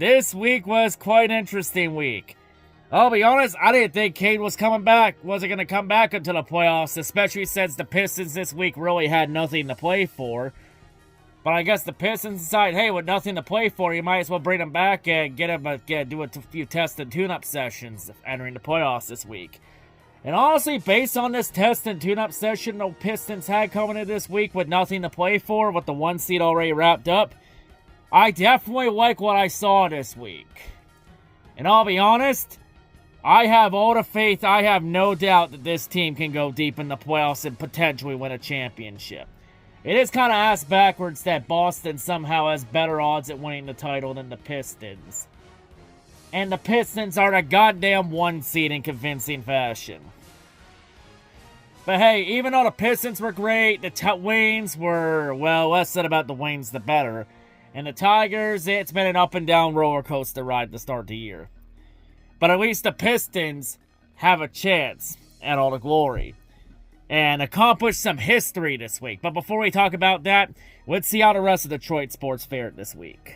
this week was quite an interesting week. I'll be honest, I didn't think Cade was coming back. Wasn't going to come back into the playoffs, especially since the Pistons this week really had nothing to play for. But I guess the Pistons decide, hey, with nothing to play for, you might as well bring him back and do a few test and tune-up sessions entering the playoffs this week. And honestly, based on this test and tune-up session the Pistons had coming in this week with nothing to play for, with the 1 seed already wrapped up, I definitely like what I saw this week. And I'll be honest, I have all the faith, I have no doubt that this team can go deep in the playoffs and potentially win a championship. It is kind of ass backwards that Boston somehow has better odds at winning the title than the Pistons. And the Pistons are the goddamn 1 seed in convincing fashion. But hey, even though the Pistons were great, the Waynes were, well, less said about the Waynes the better. And the Tigers, it's been an up and down roller coaster ride to start the year. But at least the Pistons have a chance at all the glory and accomplish some history this week. But before we talk about that, let's see how the rest of Detroit sports fared this week.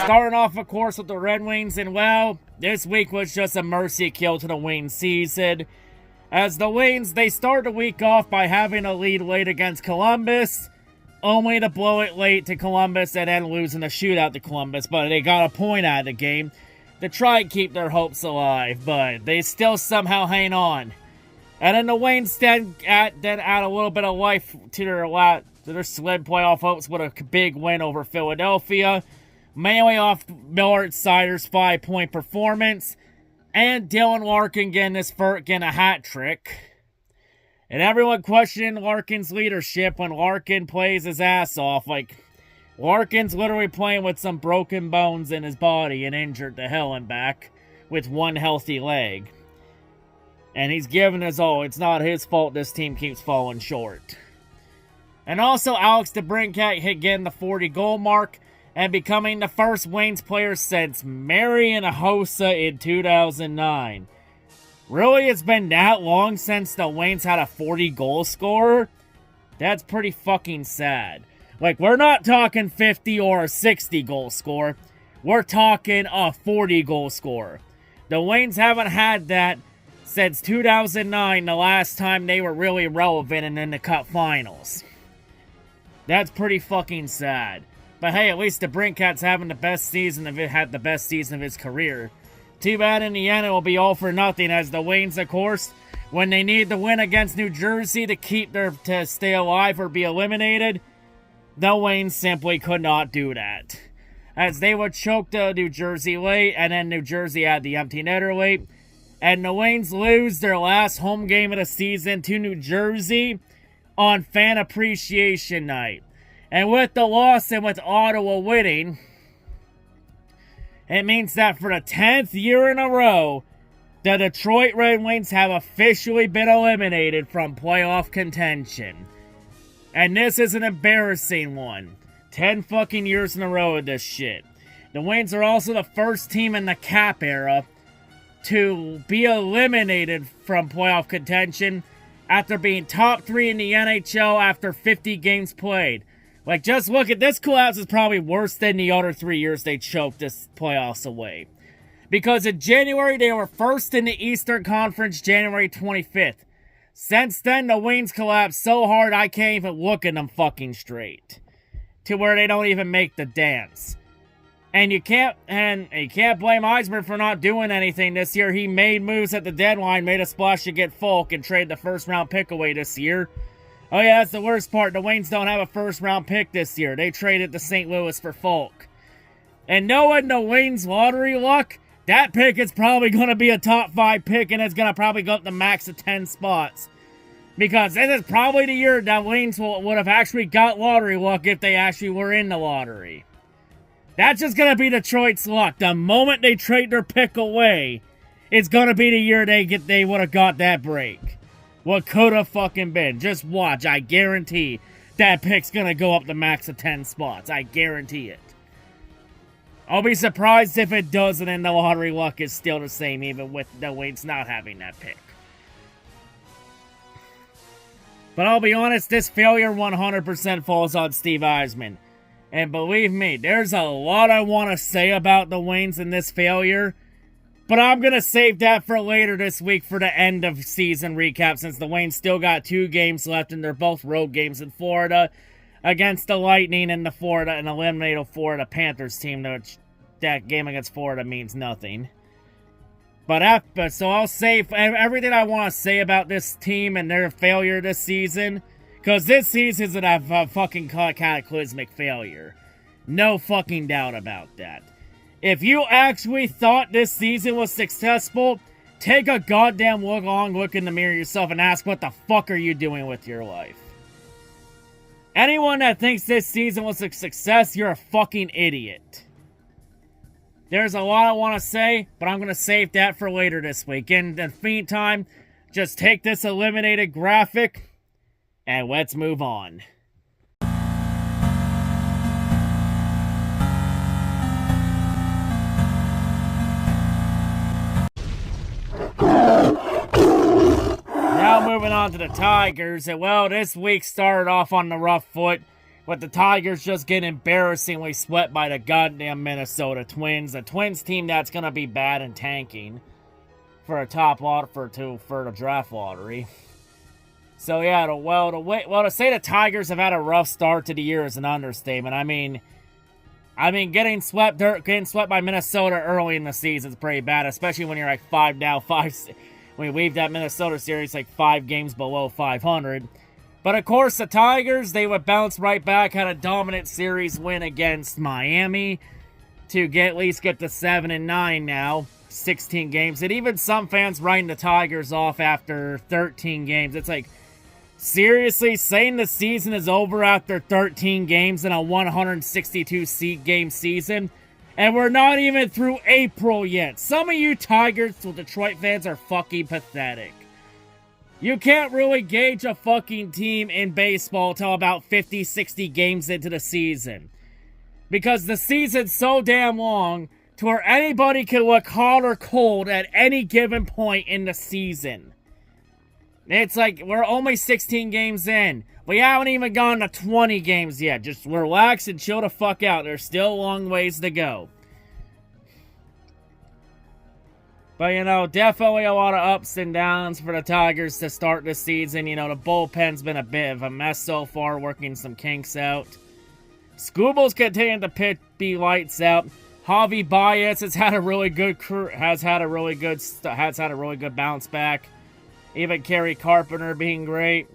Starting off, of course, with the Red Wings, and well, this week was just a mercy kill to the Wings season. As the Wings, they start the week off by having a lead late against Columbus, only to blow it late to Columbus and then losing the shootout to Columbus, but they got a point out of the game to try and keep their hopes alive, but they still somehow hang on. And then the Waynes then add a little bit of life to their slim playoff hopes with a big win over Philadelphia, mainly off Miller Sider's 5-point performance, and Dylan Larkin getting a hat trick. And everyone questioning Larkin's leadership when Larkin plays his ass off. Like, Larkin's literally playing with some broken bones in his body and injured to hell and back with one healthy leg. And he's giving his all. It's not his fault this team keeps falling short. And also, Alex DeBrincat getting the 40-goal mark and becoming the first Waynes player since Marian Hossa in 2009. Really, it's been that long since the Waynes had a 40-goal scorer? That's pretty fucking sad. Like, we're not talking 50 or a 60-goal score. We're talking a 40-goal scorer. The Waynes haven't had that since 2009, the last time they were really relevant and in the Cup Finals. That's pretty fucking sad. But hey, at least the Brinkat's having the best season of his career. Too bad in the end it will be all for nothing, as the Waynes, of course, when they need to win against New Jersey to stay alive or be eliminated, the Waynes simply could not do that. As they would choke the New Jersey late, and then New Jersey had the empty netter late, and the Waynes lose their last home game of the season to New Jersey on Fan Appreciation Night. And with the loss and with Ottawa winning, it means that for the 10th year in a row, the Detroit Red Wings have officially been eliminated from playoff contention. And this is an embarrassing one. 10 fucking years in a row of this shit. The Wings are also the first team in the Cap era to be eliminated from playoff contention after being top 3 in the NHL after 50 games played. Like, just look at this collapse is probably worse than the other 3 years they choked this playoffs away. Because in January, they were first in the Eastern Conference, January 25th. Since then, the Wings collapsed so hard I can't even look at them fucking straight. To where they don't even make the dance. And you can't blame Eisman for not doing anything this year. He made moves at the deadline, made a splash to get Falk, and traded the first-round pick away this year. Oh yeah, that's the worst part. The Waynes don't have a first-round pick this year. They traded to St. Louis for Falk. And knowing the Waynes lottery luck, that pick is probably going to be a top 5 pick, and it's going to probably go up the max of 10 spots. Because this is probably the year that Waynes would have actually got lottery luck if they actually were in the lottery. That's just going to be Detroit's luck. The moment they trade their pick away, it's going to be the year they would have got that break. What could have fucking been. Just watch. I guarantee that pick's going to go up the max of 10 spots. I guarantee it. I'll be surprised if it doesn't and the lottery luck is still the same even with the Waynes not having that pick. But I'll be honest, this failure 100% falls on Steve Eisman. And believe me, there's a lot I want to say about the Wings and this failure. But I'm going to save that for later this week for the end of season recap, since the Wings still got 2 games left, and they're both road games in Florida against the Lightning and and eliminate a Florida Panthers team, which that game against Florida means nothing. So I'll save everything I want to say about this team and their failure this season, because this season is a fucking cataclysmic failure. No fucking doubt about that. If you actually thought this season was successful, take a goddamn long look in the mirror yourself and ask what the fuck are you doing with your life. Anyone that thinks this season was a success, you're a fucking idiot. There's a lot I want to say, but I'm going to save that for later this week. In the meantime, just take this eliminated graphic and let's move on. Now moving on to the Tigers, and well, this week started off on the rough foot, with the Tigers just getting embarrassingly swept by the goddamn Minnesota Twins. The Twins team that's going to be bad and tanking for a top lot for the draft lottery. So yeah, to say the Tigers have had a rough start to the year is an understatement. I mean, getting swept by Minnesota early in the season is pretty bad, especially when you're like 5 down, when you leave that Minnesota series like 5 games below 500. But of course, the Tigers, they would bounce right back, had a dominant series win against Miami to at least get to 7-9 now, 16 games. And even some fans writing the Tigers off after 13 games. It's like, seriously, saying the season is over after 13 games in a 162-game season? And we're not even through April yet. Some of you Tigers, Detroit fans, are fucking pathetic. You can't really gauge a fucking team in baseball till about 50, 60 games into the season. Because the season's so damn long to where anybody can look hot or cold at any given point in the season. It's like, we're only 16 games in. We haven't even gone to 20 games yet. Just relax and chill the fuck out. There's still a long ways to go. But, you know, definitely a lot of ups and downs for the Tigers to start this season. You know, the bullpen's been a bit of a mess so far, working some kinks out. Scooble's continuing to be lights out. Javi Baez has had a really good bounce back. Even Kerry Carpenter being great.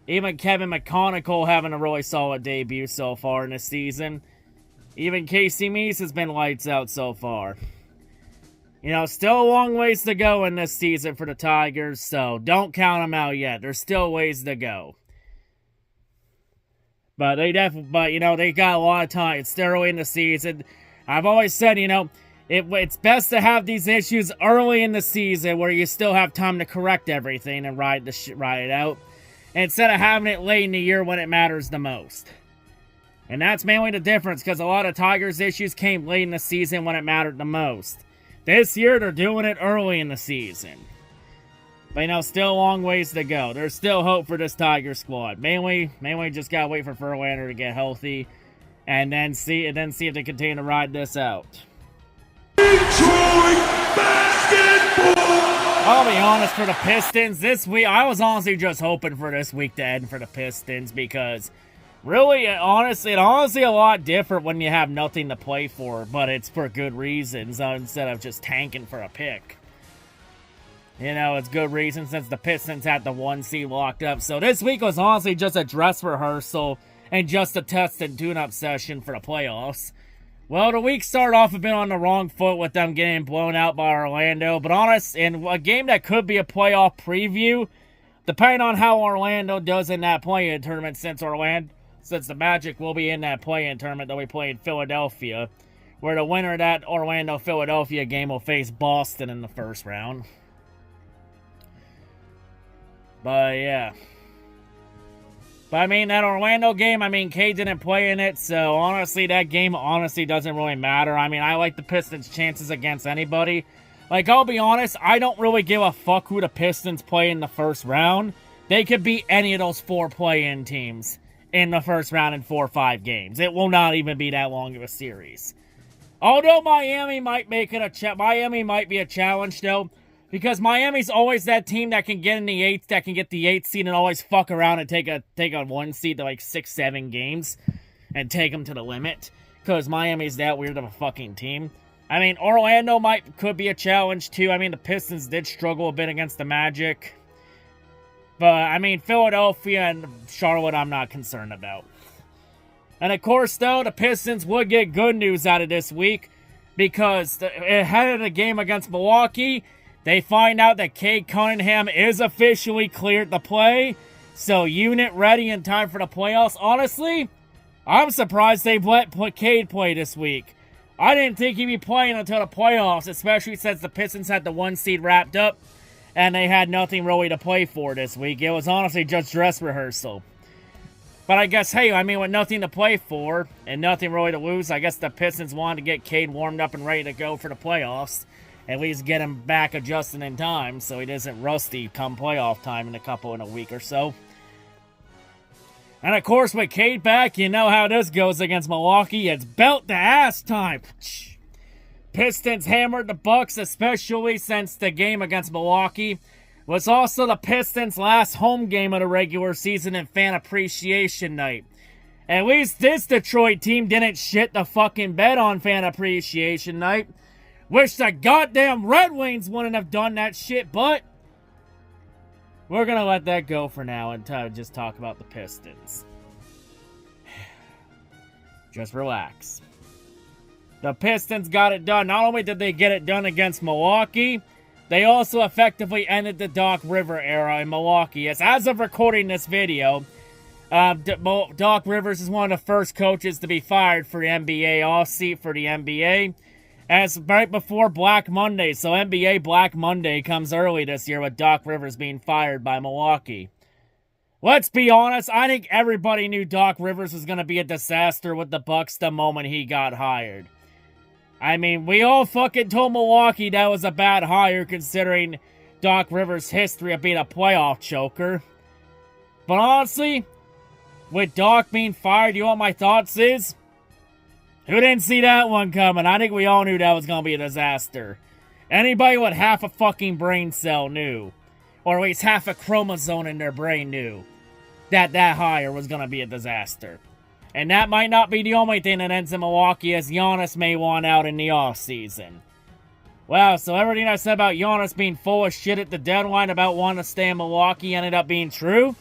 Even Kevin McConaughey having a really solid debut so far in this season. Even Casey Meese has been lights out so far. You know, still a long ways to go in this season for the Tigers, so don't count them out yet. There's still ways to go. But they got a lot of time. It's still early in the season. I've always said, you know, it's best to have these issues early in the season where you still have time to correct everything and ride it out, instead of having it late in the year when it matters the most. And that's mainly the difference, because a lot of Tigers issues came late in the season when it mattered the most. This year, they're doing it early in the season. But, you know, still a long ways to go. There's still hope for this Tiger squad. Mainly just gotta wait for Verlander to get healthy, and then see if they continue to ride this out. Detroit basketball! I'll be honest, for the Pistons, this week, I was honestly just hoping for this week to end for the Pistons, because really, honestly a lot different when you have nothing to play for, but it's for good reasons, instead of just tanking for a pick. You know, it's good reason since the Pistons had the 1 seed locked up. So this week was honestly just a dress rehearsal and just a test and tune-up session for the playoffs. Well, the week started off a bit on the wrong foot with them getting blown out by Orlando, but honest, in a game that could be a playoff preview, depending on how Orlando does in that play-in tournament, since the Magic will be in that play-in tournament that we play in Philadelphia, where the winner of that Orlando-Philadelphia game will face Boston in the first round. But, yeah. But, I mean, that Orlando game, K didn't play in it, so honestly, that game doesn't really matter. I mean, I like the Pistons' chances against anybody. Like, I'll be honest, I don't really give a fuck who the Pistons play in the first round. They could beat any of those 4 play-in teams in the first round in 4 or 5 games. It will not even be that long of a series. Although Miami might make it Miami might be a challenge though, because Miami's always that team that can get in the 8th, that can get the 8th seed and always fuck around and take a 1 seed to like 6-7 games and take them to the limit. Because Miami's that weird of a fucking team. I mean, Orlando could be a challenge too. I mean, the Pistons did struggle a bit against the Magic. But, I mean, Philadelphia and Charlotte I'm not concerned about. And, of course, though, the Pistons would get good news out of this week. Because ahead of the game against Milwaukee, they find out that Cade Cunningham is officially cleared to play. So, unit ready in time for the playoffs. Honestly, I'm surprised they let Cade play this week. I didn't think he'd be playing until the playoffs, especially since the Pistons had the 1 seed wrapped up. And they had nothing really to play for this week. It was honestly just dress rehearsal. But I guess, hey, I mean, with nothing to play for and nothing really to lose, I guess the Pistons wanted to get Cade warmed up and ready to go for the playoffs. At least get him back adjusting in time so he doesn't rusty come playoff time in a week or so. And of course, with Cade back, you know how this goes against Milwaukee. It's belt to ass time. Pistons hammered the Bucks, especially since the game against Milwaukee was also the Pistons' last home game of the regular season and fan appreciation night. At least this Detroit team didn't shit the fucking bed on fan appreciation night. Wish the goddamn Red Wings wouldn't have done that shit, but we're gonna let that go for now and just talk about the Pistons. Just relax. The Pistons got it done. Not only did they get it done against Milwaukee, they also effectively ended the Doc Rivers era in Milwaukee. As of recording this video, Doc Rivers is one of the first coaches to be fired for the NBA off-seat for the NBA. As right before Black Monday, so NBA Black Monday comes early this year with Doc Rivers being fired by Milwaukee. Let's be honest, I think everybody knew Doc Rivers was going to be a disaster with the Bucks the moment he got hired. I mean, we all fucking told Milwaukee that was a bad hire considering Doc Rivers' history of being a playoff choker. But honestly, with Doc being fired, you know what my thoughts is? Who didn't see that one coming? I think we all knew that was going to be a disaster. Anybody with half a fucking brain cell knew. Or at least half a chromosome in their brain knew that hire was going to be a disaster. And that might not be the only thing that ends in Milwaukee, as Giannis may want out in the offseason. Wow, so everything I said about Giannis being full of shit at the deadline about wanting to stay in Milwaukee ended up being true?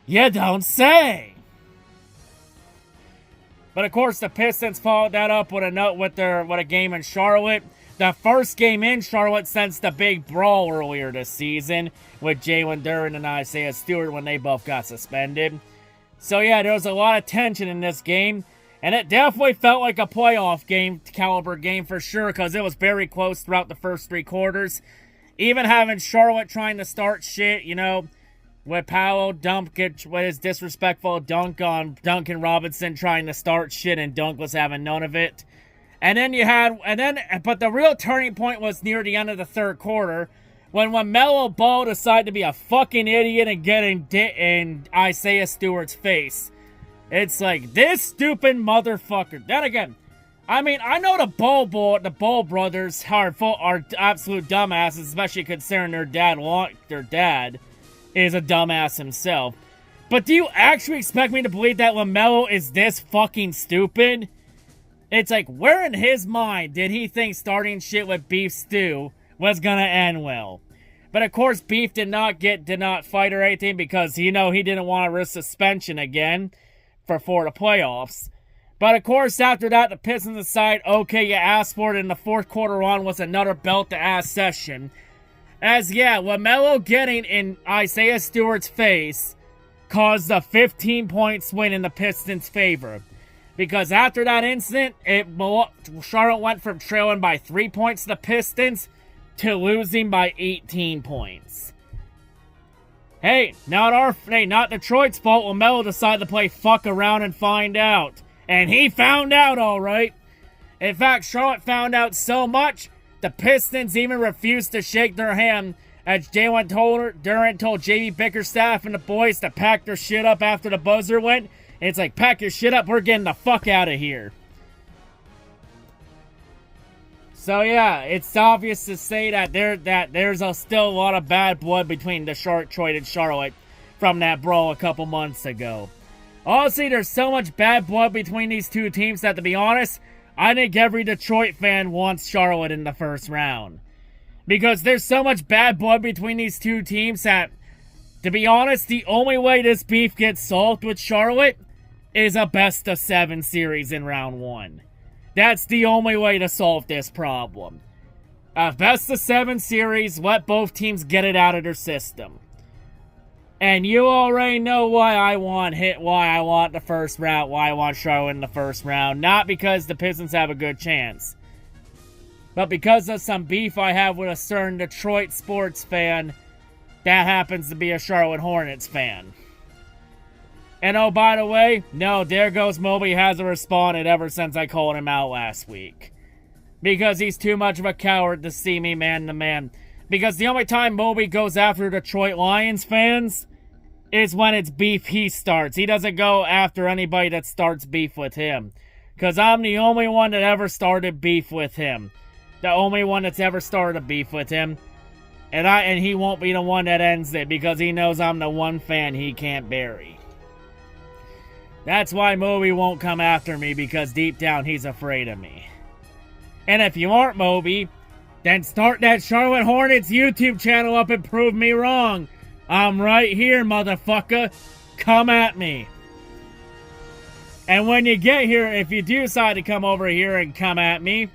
You don't say! But of course, the Pistons followed that up with a game in Charlotte. The first game in Charlotte since the big brawl earlier this season with Jalen Duren and Isaiah Stewart when they both got suspended. So yeah, there was a lot of tension in this game, and it definitely felt like a playoff game, caliber game for sure, because it was very close throughout the first 3 quarters. Even having Charlotte trying to start shit, you know, with Paolo with his disrespectful dunk on Duncan Robinson trying to start shit, and Dunk was having none of it. But the real turning point was near the end of the 3rd quarter, when Melo Ball decided to be a fucking idiot and get in Isaiah Stewart's face. It's like, this stupid motherfucker. Then again, I mean, I know the Ball brothers are absolute dumbasses, especially considering their dad is a dumbass himself. But do you actually expect me to believe that LaMelo is this fucking stupid? It's like, where in his mind did he think starting shit with Beef Stew was gonna end well? But of course, Beef did not fight or anything because, you know, he didn't want to risk suspension again for the playoffs. But of course, after that, the Pistons decide, okay, you asked for it, and the 4th quarter on was another belt-to-ass session. As, yeah, LaMelo getting in Isaiah Stewart's face caused a 15-point swing in the Pistons' favor. Because after that incident, Charlotte went from trailing by 3 points to the Pistons to losing by 18 points. Hey, not Detroit's fault. LaMelo decided to play fuck around and find out. And he found out, alright. In fact, Charlotte found out so much, the Pistons even refused to shake their hand as Jalen Durant told JB Bickerstaff and the boys to pack their shit up after the buzzer went. It's like, pack your shit up, we're getting the fuck out of here. So yeah, it's obvious to say that there's still a lot of bad blood between Detroit and Charlotte from that brawl a couple months ago. Honestly, there's so much bad blood between these two teams that, to be honest, I think every Detroit fan wants Charlotte in the first round. Because there's so much bad blood between these two teams that, to be honest, the only way this beef gets solved with Charlotte is a best-of-7 series in round 1. That's the only way to solve this problem. A best-of-7 series, let both teams get it out of their system. And you already know why I want the first round, why I want Charlotte in the first round. Not because the Pistons have a good chance, but because of some beef I have with a certain Detroit sports fan that happens to be a Charlotte Hornets fan. And oh, by the way, no, there goes Moby hasn't responded ever since I called him out last week. Because he's too much of a coward to see me man to man. Because the only time Moby goes after Detroit Lions fans is when it's beef he starts. He doesn't go after anybody that starts beef with him. Because I'm the only one that ever started beef with him. The only one that's ever started a beef with him. And he won't be the one that ends it, because he knows I'm the one fan he can't bury. That's why Moby won't come after me, because deep down he's afraid of me. And if you aren't Moby, then start that Charlotte Hornets YouTube channel up and prove me wrong. I'm right here, motherfucker. Come at me. And when you get here, if you do decide to come over here and come at me,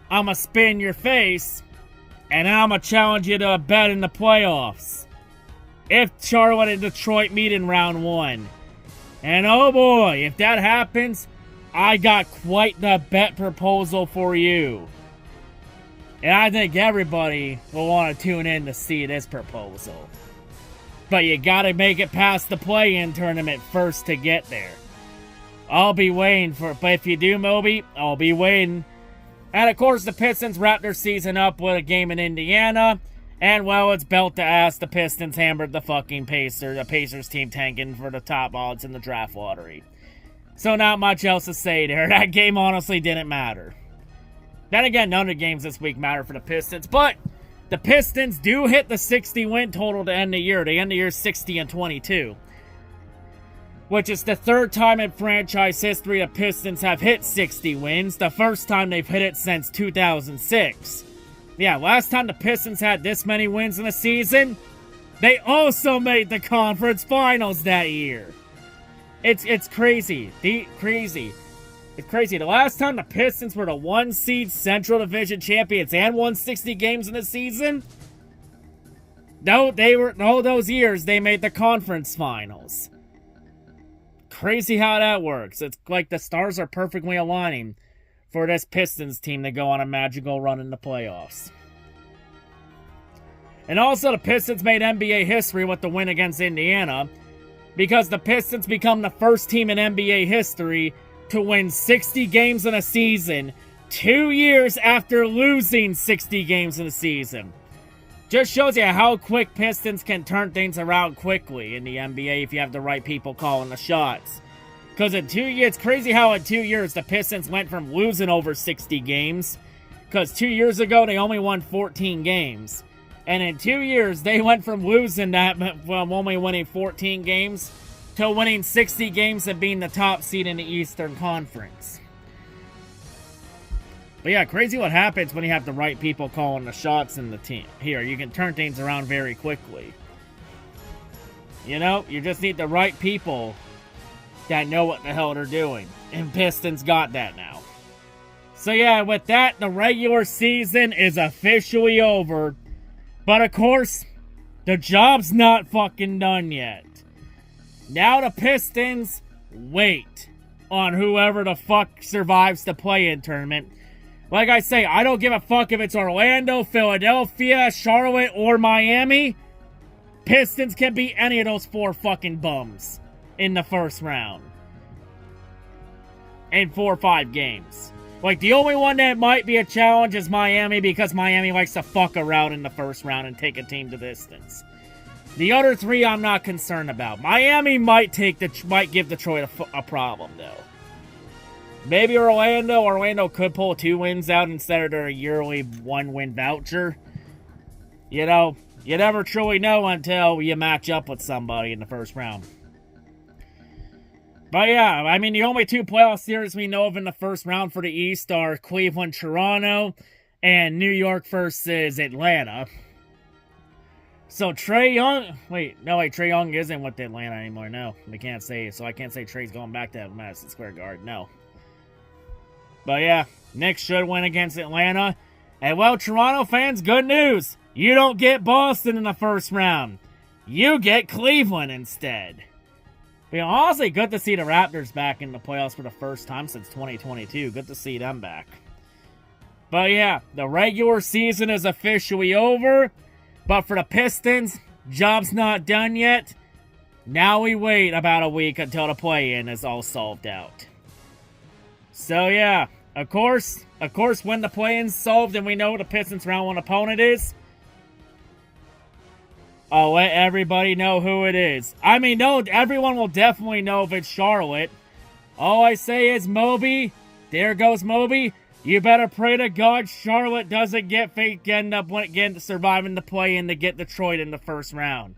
I'ma spin your face, and I'ma challenge you to a bet in the playoffs. If Charlotte and Detroit meet in round 1. And oh boy, if that happens, I got quite the bet proposal for you. And I think everybody will want to tune in to see this proposal. But you gotta make it past the play-in tournament first to get there. I'll be waiting for it, but if you do, Moby, I'll be waiting. And of course, the Pistons wrap their season up with a game in Indiana. And, well, it's belt to ass. The Pistons hammered the fucking Pacers. The Pacers team tanking for the top odds in the draft lottery. So not much else to say there. That game honestly didn't matter. Then again, none of the games this week matter for the Pistons. But the Pistons do hit the 60 win total to end the year. They end the year 60-22. Which is the third time in franchise history the Pistons have hit 60 wins. The first time they've hit it since 2006. Yeah, last time the Pistons had this many wins in a season, they also made the conference finals that year. It's crazy. It's crazy. The last time the Pistons were the 1-seed Central Division champions and won 60 games in a season, no, all those years they made the conference finals. Crazy how that works. It's like the stars are perfectly aligning for this Pistons team to go on a magical run in the playoffs. And also, the Pistons made NBA history with the win against Indiana, because the Pistons become the first team in NBA history to win 60 games in a season 2 years after losing 60 games in a season. Just shows you how quick Pistons can turn things around quickly in the NBA if you have the right people calling the shots. Because in 2 years, it's crazy how in 2 years the Pistons went from losing over 60 games. Because 2 years ago they only won 14 games. And in 2 years they went from losing that, from only winning 14 games, to winning 60 games and being the top seed in the Eastern Conference. But yeah, crazy what happens when you have the right people calling the shots in the team. Here, you can turn things around very quickly. You know, you just need the right people that know what the hell they're doing. And Pistons got that now. So yeah, with that, the regular season is officially over. But of course, the job's not fucking done yet. Now the Pistons wait on whoever the fuck survives the play-in tournament. Like I say, I don't give a fuck if it's Orlando, Philadelphia, Charlotte, or Miami. Pistons can beat any of those 4 fucking bums in the first round. In 4 or 5 games. Like, the only one that might be a challenge is Miami, because Miami likes to fuck around in the first round and take a team to distance. The other three I'm not concerned about. Miami might give Detroit a problem, though. Maybe Orlando. Orlando could pull 2 wins out instead of their yearly 1-win voucher. You know, you never truly know until you match up with somebody in the first round. But yeah, I mean, the only 2 playoff series we know of in the first round for the East are Cleveland, Toronto, and New York versus Atlanta. So Trae Young, Trae Young isn't with Atlanta anymore. No, we can't say it. So I can't say Trae's going back to Madison Square Garden. No. But yeah, Knicks should win against Atlanta. And well, Toronto fans, good news. You don't get Boston in the first round. You get Cleveland instead. You know, honestly, good to see the Raptors back in the playoffs for the first time since 2022. Good to see them back. But yeah, the regular season is officially over. But for the Pistons, job's not done yet. Now we wait about a week until the play-in is all solved out. So yeah, of course, when the play-in's solved and we know what the Pistons' round 1 opponent is, I'll let everybody know who it is. I mean, no, everyone will definitely know if it's Charlotte. All I say is, Moby, there goes Moby. You better pray to God Charlotte doesn't end up surviving the play-in to get Detroit in the first round.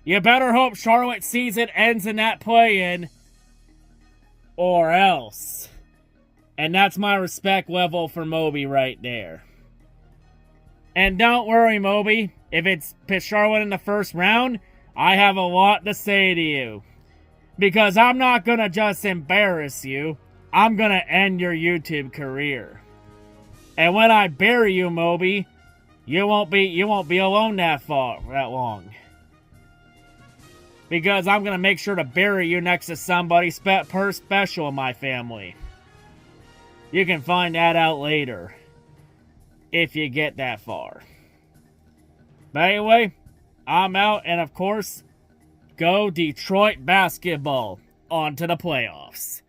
You better hope Charlotte's season ends in that play-in, or else. And that's my respect level for Moby right there. And don't worry, Moby. If it's Charlotte in the first round, I have a lot to say to you. Because I'm not going to just embarrass you. I'm going to end your YouTube career. And when I bury you, Moby, you won't be alone that long. Because I'm going to make sure to bury you next to somebody special in my family. You can find that out later. If you get that far. But anyway, I'm out, and of course, go Detroit basketball. On to the playoffs.